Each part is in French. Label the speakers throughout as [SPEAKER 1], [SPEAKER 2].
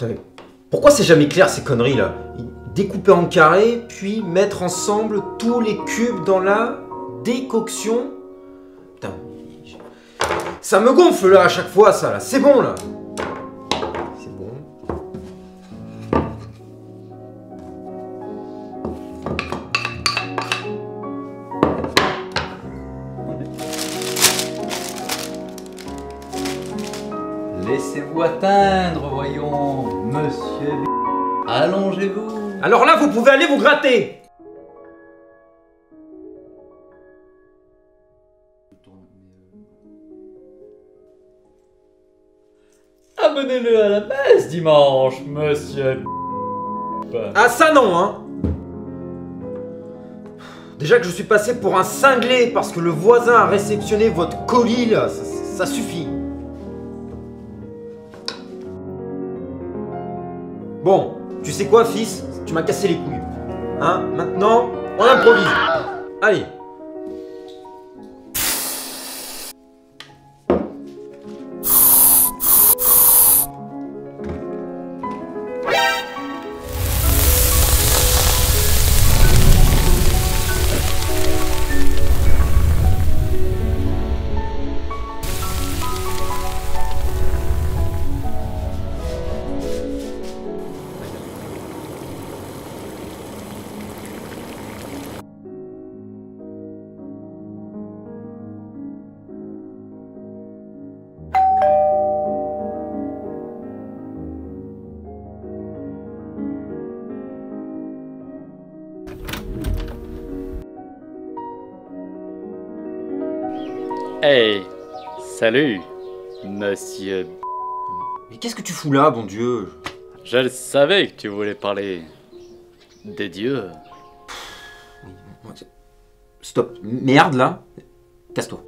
[SPEAKER 1] Putain, mais pourquoi c'est jamais clair ces conneries là? Découper en carrés, puis mettre ensemble tous les cubes dans la décoction. Putain, ça me gonfle là à chaque fois ça là, c'est bon là. C'est bon.
[SPEAKER 2] Laissez-vous atteindre, voyons, monsieur. Allongez-vous.
[SPEAKER 1] Alors là, vous pouvez aller vous gratter.
[SPEAKER 2] Amenez-le à la messe dimanche, monsieur.
[SPEAKER 1] Ah ça non, hein. Déjà que je suis passé pour un cinglé parce que le voisin a réceptionné votre colis là, ça suffit. Bon, tu sais quoi fils? Tu m'as cassé les couilles. Hein? Maintenant, on improvise. Allez.
[SPEAKER 3] Hey, salut, monsieur.
[SPEAKER 1] Mais qu'est-ce que tu fous là, bon Dieu?
[SPEAKER 3] Je le savais que tu voulais parler des dieux.
[SPEAKER 1] Stop. Merde là. Casse-toi.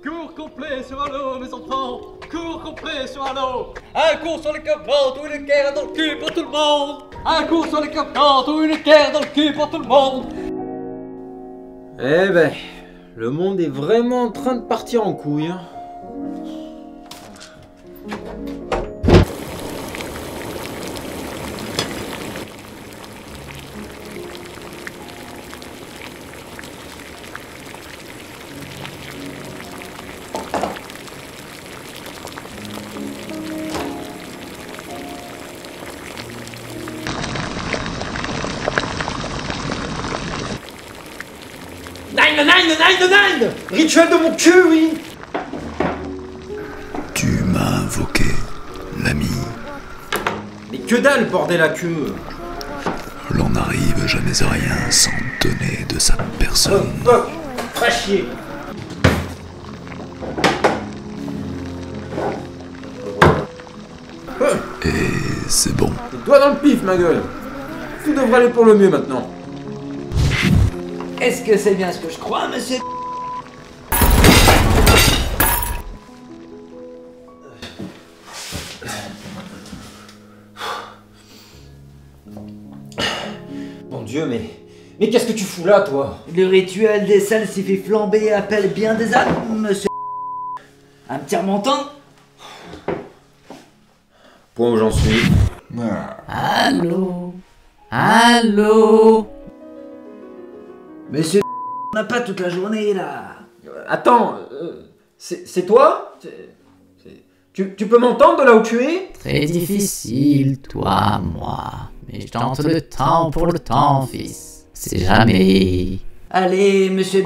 [SPEAKER 2] Cours complet sur Halo, mes enfants. Cours complet sur Halo. Un cours sur les capotes ou une guerre dans le cul pour tout le monde. Un cours sur les capotes ou une guerre dans le cul pour tout le monde.
[SPEAKER 1] Eh ben, le monde est vraiment en train de partir en couille. Hein. Nine! Rituel de mon cul, oui!
[SPEAKER 4] Tu m'as invoqué, l'ami.
[SPEAKER 1] Mais que dalle, bordel à queue!
[SPEAKER 4] L'on n'arrive jamais à rien sans donner de sa personne.
[SPEAKER 1] Oh, fuck! Pas chier!
[SPEAKER 4] Et c'est bon.
[SPEAKER 1] Les doigts dans le pif, ma gueule! Tout devrait aller pour le mieux maintenant.
[SPEAKER 2] Est-ce que c'est bien ce que je crois, monsieur?
[SPEAKER 1] Mon Dieu, mais qu'est-ce que tu fous là, toi?
[SPEAKER 5] Le rituel des salsifis flambés appelle bien des âmes, monsieur. Un petit remontant?
[SPEAKER 1] Point où j'en suis.
[SPEAKER 5] Allô? Allô? Monsieur, on n'a pas toute la journée là.
[SPEAKER 1] Attends, c'est toi? Tu peux m'entendre de là où tu es?
[SPEAKER 6] Très difficile, toi, moi. Mais je tente le temps pour le temps, fils. C'est jamais.
[SPEAKER 5] Allez, monsieur.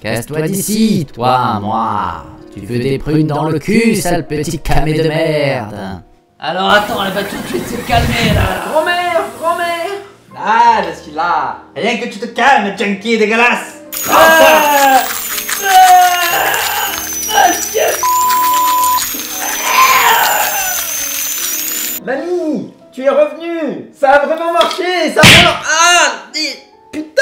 [SPEAKER 6] Casse-toi d'ici, toi, moi. Tu veux des prunes dans le cul, sale petit camé de merde.
[SPEAKER 5] Alors attends, elle va tout de suite se calmer là.
[SPEAKER 1] Grand-mère!
[SPEAKER 5] Ah, laisse qu'il là. Rien que tu te calmes, junkie dégueulasse.
[SPEAKER 1] Mamie! Tu es revenue! Ça a vraiment marché! Ça a vraiment... Ah! Putain!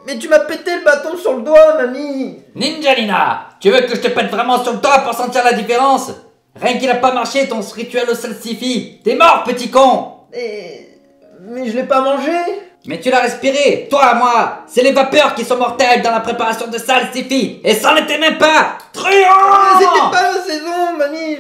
[SPEAKER 1] Mais tu m'as pété le bâton sur le doigt, mamie!
[SPEAKER 2] Ninjalina, tu veux que je te pète vraiment sur le doigt pour sentir la différence? Rien qu'il a pas marché ton rituel au salsifi. T'es mort, petit con!
[SPEAKER 1] Mais je l'ai pas mangé!
[SPEAKER 5] Mais tu l'as respiré, toi, moi. C'est les vapeurs qui sont mortelles dans la préparation de salsifis. Et ça n'était même pas truand.
[SPEAKER 1] C'était pas la saison, mamie.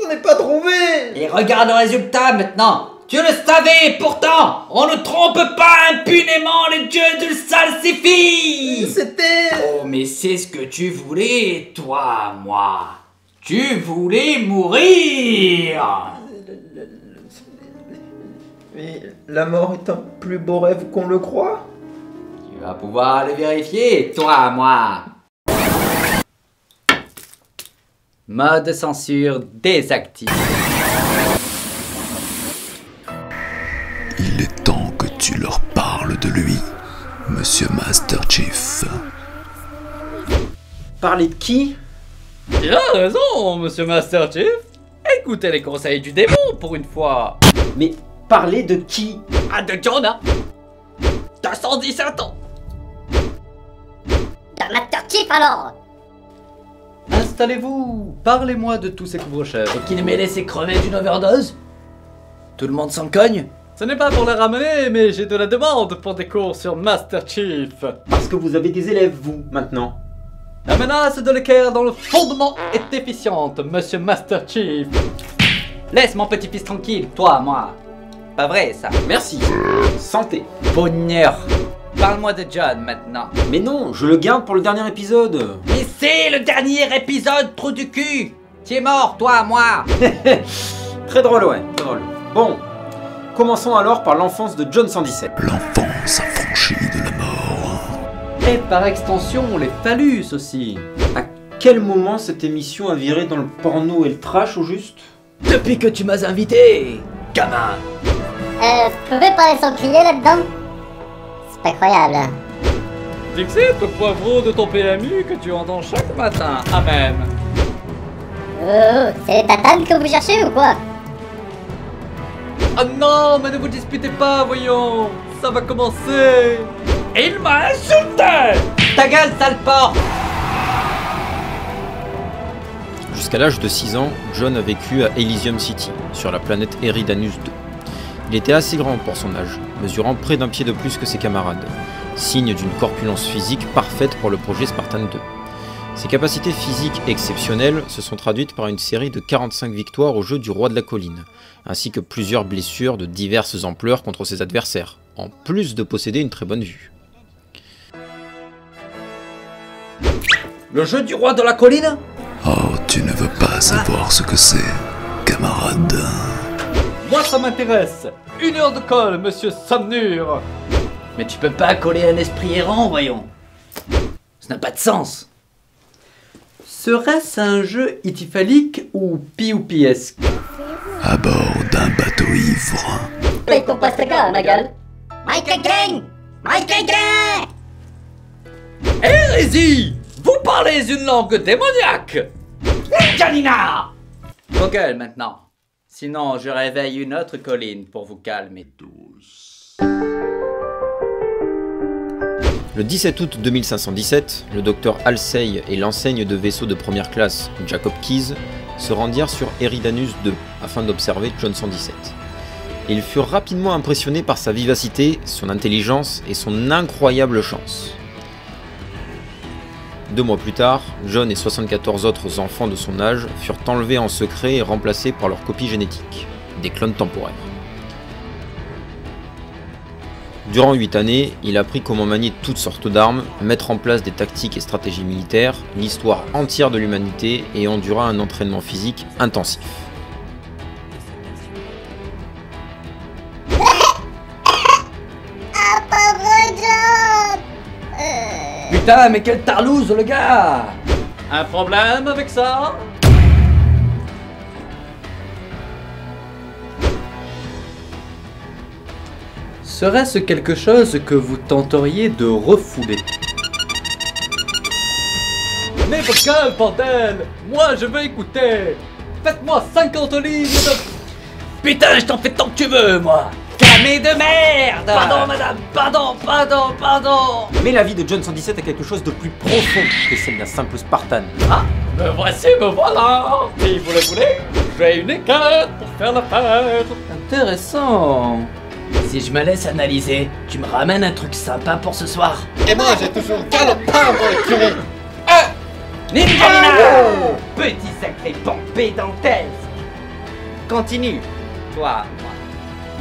[SPEAKER 1] J'en ai pas trouvé.
[SPEAKER 5] Et regarde le résultat maintenant. Tu le savais, pourtant, on ne trompe pas impunément les dieux du salsifis.
[SPEAKER 1] C'était...
[SPEAKER 5] Oh, mais c'est ce que tu voulais, toi, moi. Tu voulais mourir.
[SPEAKER 1] Mais la mort est un plus beau rêve qu'on le croit.
[SPEAKER 5] Tu vas pouvoir le vérifier, toi, moi. Mode censure désactivé.
[SPEAKER 4] Il est temps que tu leur parles de lui, Monsieur Master Chief.
[SPEAKER 1] Parler de qui?
[SPEAKER 3] Il a raison, monsieur Master Chief. Écoutez les conseils du démon pour une fois.
[SPEAKER 1] Mais parler de qui?
[SPEAKER 3] Ah, de Jonah. T'as 117 ans.
[SPEAKER 7] D'un Master Chief alors.
[SPEAKER 2] Installez-vous, parlez-moi de tous ces couvre-chefs.
[SPEAKER 5] Et qui ne m'ait laissé crever d'une overdose? Tout le monde s'en cogne?
[SPEAKER 3] Ce n'est pas pour les ramener, mais j'ai de la demande pour des cours sur Master Chief.
[SPEAKER 1] Parce que vous avez des élèves, vous, maintenant.
[SPEAKER 3] La menace de l'équerre dans le fondement est efficiente, monsieur Master Chief.
[SPEAKER 5] Laisse mon petit-fils tranquille, toi, moi. Pas vrai, ça.
[SPEAKER 1] Merci. Santé.
[SPEAKER 5] Bonheur. Parle-moi de John, maintenant.
[SPEAKER 1] Mais non, je le garde pour le dernier épisode.
[SPEAKER 5] Mais c'est le dernier épisode, trou du cul. Tu es mort, toi, moi.
[SPEAKER 1] Très drôle, ouais, très drôle. Bon, commençons alors par l'enfance de John 117.
[SPEAKER 4] L'enfance affranchie de la mort.
[SPEAKER 2] Et par extension, les phallus aussi.
[SPEAKER 1] À quel moment cette émission a viré dans le porno et le trash, au juste?
[SPEAKER 5] Depuis que tu m'as invité, gamin.
[SPEAKER 7] Vous pouvez parler sans crier là-dedans? C'est incroyable.
[SPEAKER 3] Dixit, le poivreau de ton PMU que tu entends chaque matin. Amen.
[SPEAKER 7] Oh, c'est les tatanes que vous cherchez ou quoi?
[SPEAKER 3] Oh non, mais ne vous disputez pas, voyons. Ça va commencer.
[SPEAKER 5] Il m'a insulté. Ta gueule, sale porc.
[SPEAKER 1] Jusqu'à l'âge de 6 ans, John a vécu à Elysium City, sur la planète Eridanus 2. Il était assez grand pour son âge, mesurant près d'un pied de plus que ses camarades, signe d'une corpulence physique parfaite pour le projet Spartan 2. Ses capacités physiques exceptionnelles se sont traduites par une série de 45 victoires au jeu du Roi de la Colline, ainsi que plusieurs blessures de diverses ampleurs contre ses adversaires, en plus de posséder une très bonne vue.
[SPEAKER 5] Le jeu du roi de la colline?
[SPEAKER 4] Oh, tu ne veux pas savoir ce que c'est, camarade.
[SPEAKER 3] Moi, ça m'intéresse. 1 heure de colle, monsieur Samnur.
[SPEAKER 5] Mais tu peux pas coller un esprit errant, voyons. Ça n'a pas de sens.
[SPEAKER 2] Serait-ce un jeu ityphalique ou pioupiesque?
[SPEAKER 4] À bord d'un bateau ivre.
[SPEAKER 7] Mais ton pastaka, ma gueule. Michael Gang! Michael Gang!
[SPEAKER 3] Hérésie! Vous parlez une langue démoniaque!
[SPEAKER 5] Janina! Vos gueules maintenant. Sinon, je réveille une autre colline pour vous calmer tous.
[SPEAKER 1] Le 17 août 2517, le docteur Halsey et l'enseigne de vaisseau de première classe, Jacob Keyes, se rendirent sur Eridanus 2 afin d'observer John 117. Ils furent rapidement impressionnés par sa vivacité, son intelligence et son incroyable chance. 2 mois plus tard, John et 74 autres enfants de son âge furent enlevés en secret et remplacés par leurs copies génétiques, des clones temporaires. Durant 8 années, il apprit comment manier toutes sortes d'armes, mettre en place des tactiques et stratégies militaires, l'histoire entière de l'humanité et endura un entraînement physique intensif.
[SPEAKER 5] Putain, mais quelle tarlouse, le gars!
[SPEAKER 3] Un problème avec ça?
[SPEAKER 2] Serait-ce quelque chose que vous tenteriez de refouler?
[SPEAKER 3] Mais votre gueule, bordel! Moi, je veux écouter! Faites-moi 50 livres de...
[SPEAKER 5] Putain, je t'en fais tant que tu veux, moi! Camé de merde!
[SPEAKER 3] Pardon, madame! Pardon!
[SPEAKER 1] Mais la vie de John 117 a quelque chose de plus profond que celle d'un simple Spartan.
[SPEAKER 3] Ah! Me voici, me voilà! Si vous le voulez, j'ai une écarte pour faire la fête!
[SPEAKER 2] Intéressant.
[SPEAKER 5] Si je me laisse analyser, tu me ramènes un truc sympa pour ce soir.
[SPEAKER 2] Et moi, j'ai toujours galopin dans l'écurie.
[SPEAKER 5] Ninja Nina! Petit sacré pompé dentelle. Continue. Toi, moi.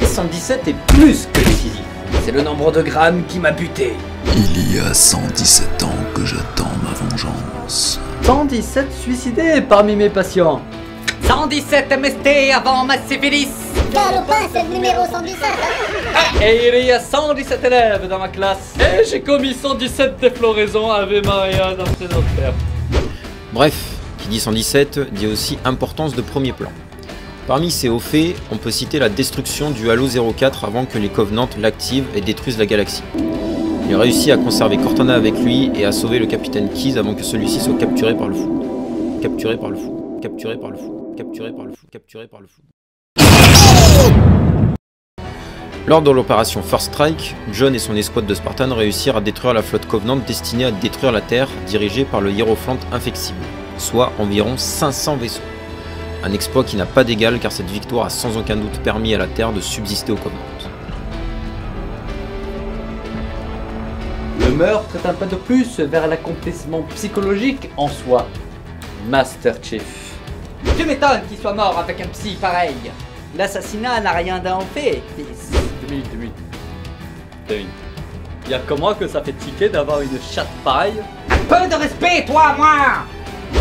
[SPEAKER 3] Et 117 est plus que décisif.
[SPEAKER 5] C'est le nombre de grammes qui m'a buté.
[SPEAKER 4] Il y a 117 ans que j'attends ma vengeance.
[SPEAKER 3] 117 suicidés parmi mes patients.
[SPEAKER 5] 117 MST avant ma syphilis.
[SPEAKER 7] Galopin, c'est le numéro 117, hein.
[SPEAKER 3] Et il y a 117 élèves dans ma classe. Et j'ai commis 117 défloraisons Ave Maria d'après notre père.
[SPEAKER 1] Bref, qui dit 117 dit aussi importance de premier plan. Parmi ces hauts faits, on peut citer la destruction du Halo 04 avant que les Covenants l'activent et détruisent la galaxie. Il réussit à conserver Cortana avec lui et à sauver le capitaine Keyes avant que celui-ci soit capturé par le fou. Capturé par le fou. Capturé par le fou. Capturé par le fou. Capturé par le fou. Lors de l'opération First Strike, John et son escouade de Spartans réussirent à détruire la flotte Covenant destinée à détruire la Terre, dirigée par le Hiérophante Inflexible, soit environ 500 vaisseaux. Un exploit qui n'a pas d'égal car cette victoire a sans aucun doute permis à la Terre de subsister aux Covenant.
[SPEAKER 3] Le meurtre est un pas de plus vers l'accomplissement psychologique en soi. Master Chief.
[SPEAKER 5] Tu m'étonnes qu'il soit mort avec un psy pareil. L'assassinat n'a rien d'en fait, fils.
[SPEAKER 3] 2000. Y'a que moi que ça fait tiquer d'avoir une chatte pareille.
[SPEAKER 5] Un peu de respect, toi, moi.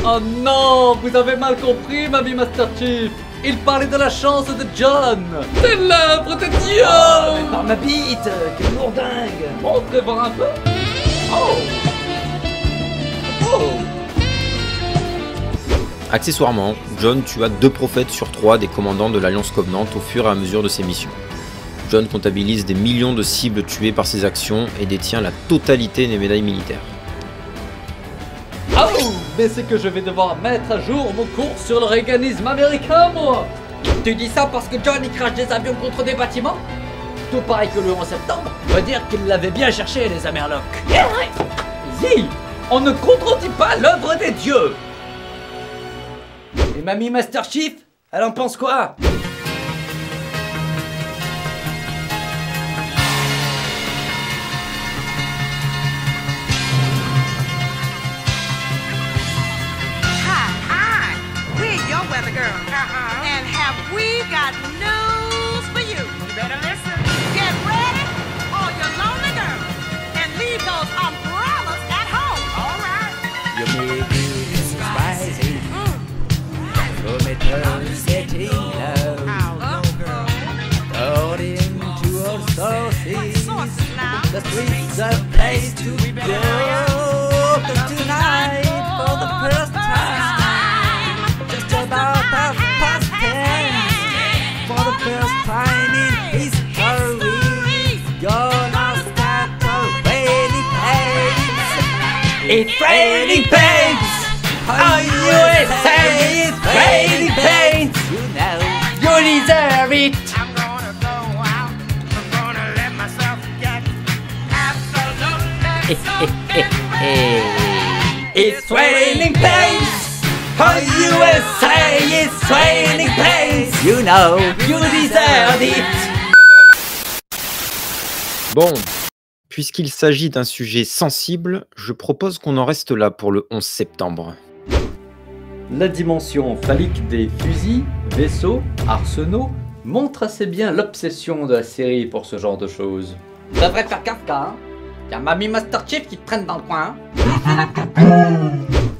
[SPEAKER 3] Oh non, vous avez mal compris, mamie Master Chief. Il parlait de la chance de John. C'est l'œuvre de Dieu.
[SPEAKER 5] Oh, mais par ma bite, quelle lourdingue.
[SPEAKER 3] Montrez voir un peu. Oh.
[SPEAKER 1] Accessoirement, John tua 2 prophètes sur 3 des commandants de l'Alliance Covenant au fur et à mesure de ses missions. John comptabilise des millions de cibles tuées par ses actions et détient la totalité des médailles militaires.
[SPEAKER 3] Oh, mais c'est que je vais devoir mettre à jour mon cours sur le réganisme américain, moi.
[SPEAKER 5] Tu dis ça parce que John il crache des avions contre des bâtiments? Tout pareil que le 11 septembre. On va dire qu'il l'avait bien cherché, les Amerlocs.
[SPEAKER 3] Zi, on ne contredit pas l'œuvre des dieux.
[SPEAKER 5] Et mamie Master Chief, elle en pense quoi?
[SPEAKER 8] Hi, we're your weather girl. And have we got news for you? You better listen. Get ready, all your lonely girls, and leave those umbrellas at home. All right.
[SPEAKER 5] You may be despising, prometters getting low, thrown into our sources. The streets are a place to go. But tonight, for the first time, just about half past 10. For the first time in history, gonna start a raining pains. It's raining pains. Oh, USA, it's raining pains. You know, you deserve it.
[SPEAKER 8] I'm gonna go out. I'm gonna let myself get absolutely
[SPEAKER 5] It's raining pains. Oh, USA, it's raining pains. You know, you deserve it.
[SPEAKER 1] Bon, puisqu'il s'agit d'un sujet sensible, je propose qu'on en reste là pour le 11 septembre.
[SPEAKER 3] La dimension phallique des fusils, vaisseaux, arsenaux montre assez bien l'obsession de la série pour ce genre de choses.
[SPEAKER 5] Ça devrait faire Kafka, hein. Y'a mamie Master Chief qui te traîne dans le coin.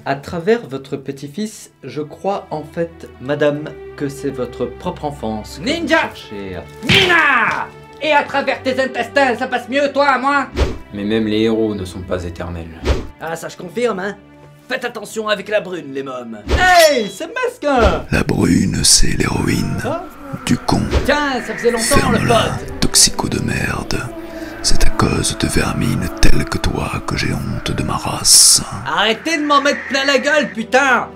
[SPEAKER 3] À travers votre petit-fils, je crois en fait, madame, que c'est votre propre enfance. que
[SPEAKER 5] Ninja
[SPEAKER 3] vous cherchez à-
[SPEAKER 5] Nina! Et à travers tes intestins, ça passe mieux, toi, moi?
[SPEAKER 1] Mais même les héros ne sont pas éternels.
[SPEAKER 5] Ah, ça je confirme, hein. Faites attention avec la brune, les mômes.
[SPEAKER 3] Hey, c'est mesquin.
[SPEAKER 4] La brune, c'est l'héroïne. Du con.
[SPEAKER 5] Tiens, ça faisait longtemps, le
[SPEAKER 4] Ferme-la,
[SPEAKER 5] pote.
[SPEAKER 4] toxico de merde. C'est à cause de vermine telle que toi que j'ai honte de ma race.
[SPEAKER 5] Arrêtez de m'en mettre plein la gueule, putain!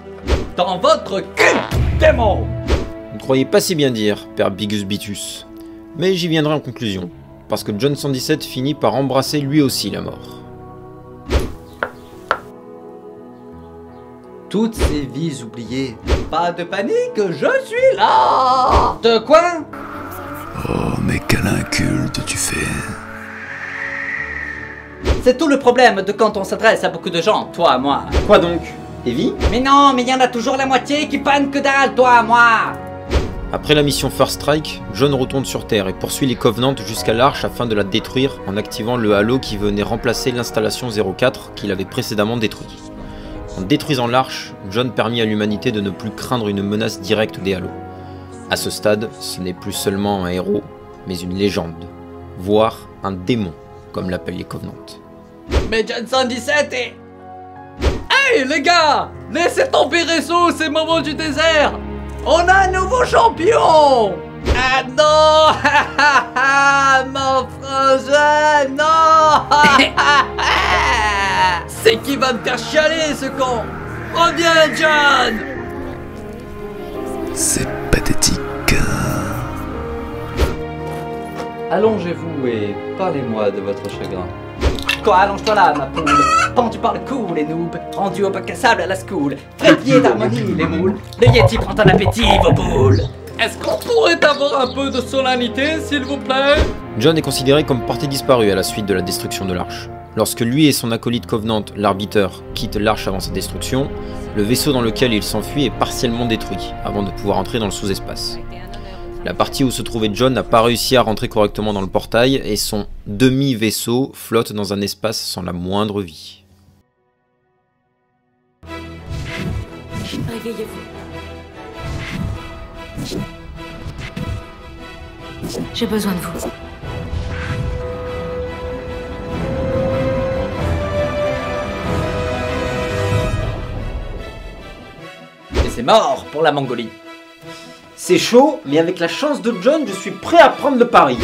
[SPEAKER 3] Dans votre cul, démon.
[SPEAKER 1] Vous ne croyez pas si bien dire, père Bigus Bitus. Mais j'y viendrai en conclusion, parce que John 117 finit par embrasser lui aussi la mort.
[SPEAKER 3] Toutes ces vies oubliées. Pas de panique, je suis là.
[SPEAKER 5] De quoi?
[SPEAKER 4] Oh, mais câlins cultes tu fais.
[SPEAKER 6] C'est tout le problème de quand on s'adresse à beaucoup de gens, toi, moi.
[SPEAKER 1] Quoi donc? Evie?
[SPEAKER 6] Mais non, mais il y en a toujours la moitié qui panne que dalle, toi, moi.
[SPEAKER 1] Après la mission First Strike, John retourne sur Terre et poursuit les Covenants jusqu'à l'Arche afin de la détruire en activant le halo qui venait remplacer l'installation 04 qu'il avait précédemment détruit. En détruisant l'Arche, John permit à l'humanité de ne plus craindre une menace directe des halos. À ce stade, ce n'est plus seulement un héros, mais une légende, voire un démon, comme l'appellent les Covenants.
[SPEAKER 3] Mais Johnson 17 est... Hey les gars, laissez tomber Resso, c'est moment du désert. On a un nouveau champion. Ah non. Mon frangin, non. C'est qui va me faire chialer ce con. Reviens John.
[SPEAKER 4] C'est pathétique.
[SPEAKER 3] Allongez-vous et parlez-moi de votre chagrin.
[SPEAKER 6] Quoi, allonge-toi là, ma poule. Pendu par le cou, les noobs. Rendu au bac à sable à la school. Frétillier d'harmonie, les moules. Le Yeti prend un appétit, vos boules.
[SPEAKER 3] Est-ce qu'on pourrait avoir un peu de solennité, s'il vous plaît?
[SPEAKER 1] John est considéré comme porté disparu à la suite de la destruction de l'Arche. Lorsque lui et son acolyte Covenant, l'Arbiteur, quittent l'Arche avant sa destruction, le vaisseau dans lequel il s'enfuit est partiellement détruit, avant de pouvoir entrer dans le sous-espace. La partie où se trouvait John n'a pas réussi à rentrer correctement dans le portail et son demi-vaisseau flotte dans un espace sans la moindre vie.
[SPEAKER 9] Réveillez-vous. J'ai besoin de vous.
[SPEAKER 3] Et c'est mort pour la Mongolie.
[SPEAKER 1] C'est chaud, mais avec la chance de John, je suis prêt à prendre le pari.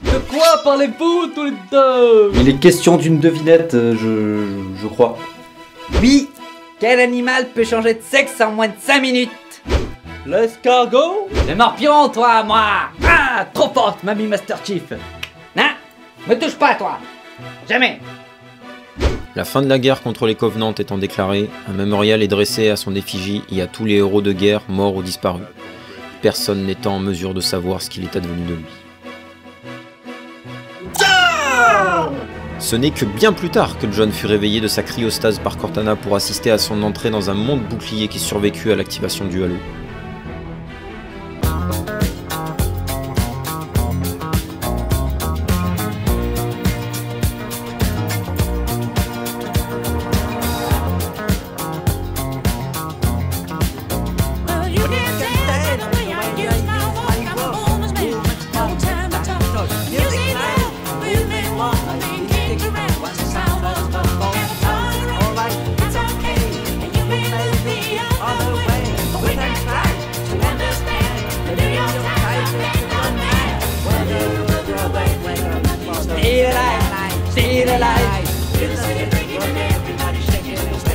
[SPEAKER 3] De quoi parlez-vous tous les deux?
[SPEAKER 10] Il est question d'une devinette, je crois.
[SPEAKER 6] Oui. Quel animal peut changer de sexe en moins de 5 minutes?
[SPEAKER 3] L'escargot?
[SPEAKER 6] Le morpion, toi, moi. Ah, trop forte, mamie Master Chief. Hein? Me touche pas, toi. Jamais.
[SPEAKER 1] La fin de la guerre contre les Covenants étant déclarée, un mémorial est dressé à son effigie et à tous les héros de guerre morts ou disparus, personne n'étant en mesure de savoir ce qu'il est advenu de lui. Ce n'est que bien plus tard que John fut réveillé de sa cryostase par Cortana pour assister à son entrée dans un monde bouclier qui survécut à l'activation du halo.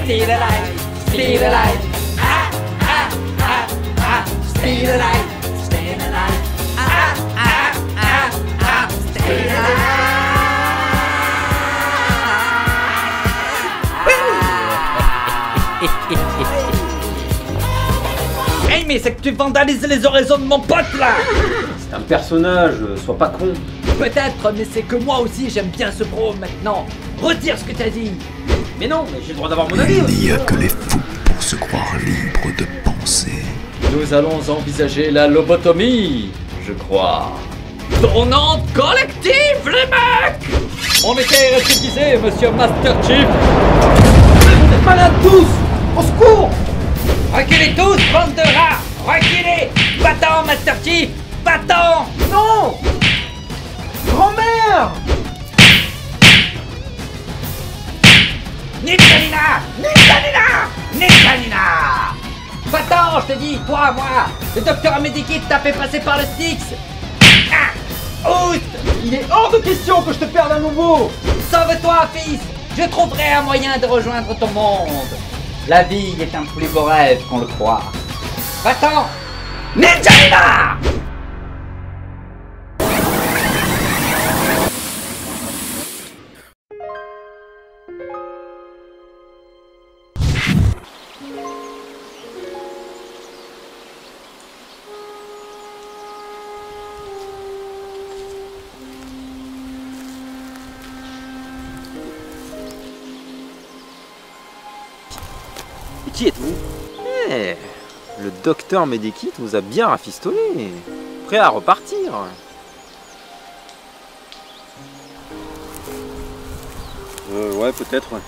[SPEAKER 6] Stay alive, stay alive, ah, ah, ah, ah, stay alive, stay alive, ah, ah, ah, ah, stay alive. Hey, mais c'est que tu vandalises les oraisons de mon pote là.
[SPEAKER 1] C'est un personnage, sois pas con.
[SPEAKER 6] Peut-être, mais c'est que moi aussi j'aime bien ce bro maintenant. Retire ce que t'as dit.
[SPEAKER 1] Mais non, mais j'ai le droit d'avoir mon avis.
[SPEAKER 4] Il n'y a que les fous pour se croire libres de penser.
[SPEAKER 3] Nous allons envisager la lobotomie, je crois. Tournante collective, les mecs! On était récupérés, monsieur Master Chief.
[SPEAKER 1] Vous êtes malades tous! Au secours!
[SPEAKER 6] Reculez tous, bande de rats! Reculez! Va-t'en, Master Chief! Va-t'en!
[SPEAKER 1] Non! Grand-mère!
[SPEAKER 6] Nitalina! Nitalina! Nitalina! Va-t'en, je te dis, toi, moi! Le docteur Medikit t'a fait passer par le Styx! Ah! Oust!
[SPEAKER 1] Il est hors de question que je te perde à nouveau!
[SPEAKER 6] Sauve-toi, fils! Je trouverai un moyen de rejoindre ton monde! La vie est un plus beau rêve qu'on le croit. Va-t'en! Nitalina!
[SPEAKER 11] Qui êtes-vous?
[SPEAKER 1] Eh, le docteur Medekit vous a bien rafistolé. Prêt à repartir.
[SPEAKER 11] Ouais, peut-être, ouais.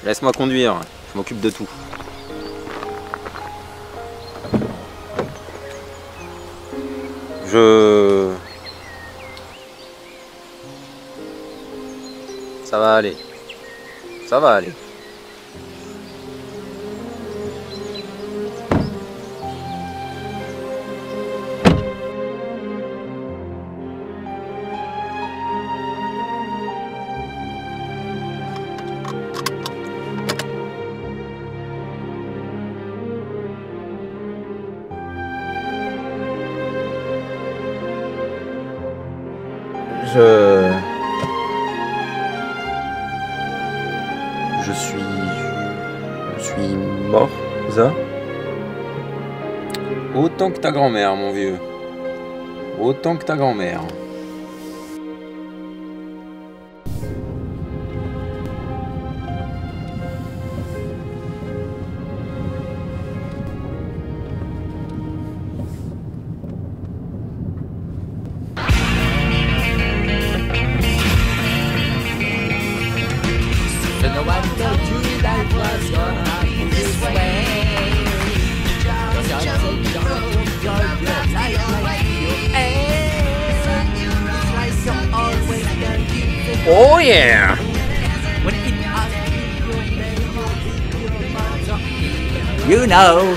[SPEAKER 1] Laisse-moi conduire, je m'occupe de tout. Ça va aller. Ça va aller. Je suis mort, ça? Autant que ta grand-mère, mon vieux. Autant que ta grand-mère.
[SPEAKER 3] Oh yeah!
[SPEAKER 5] You know.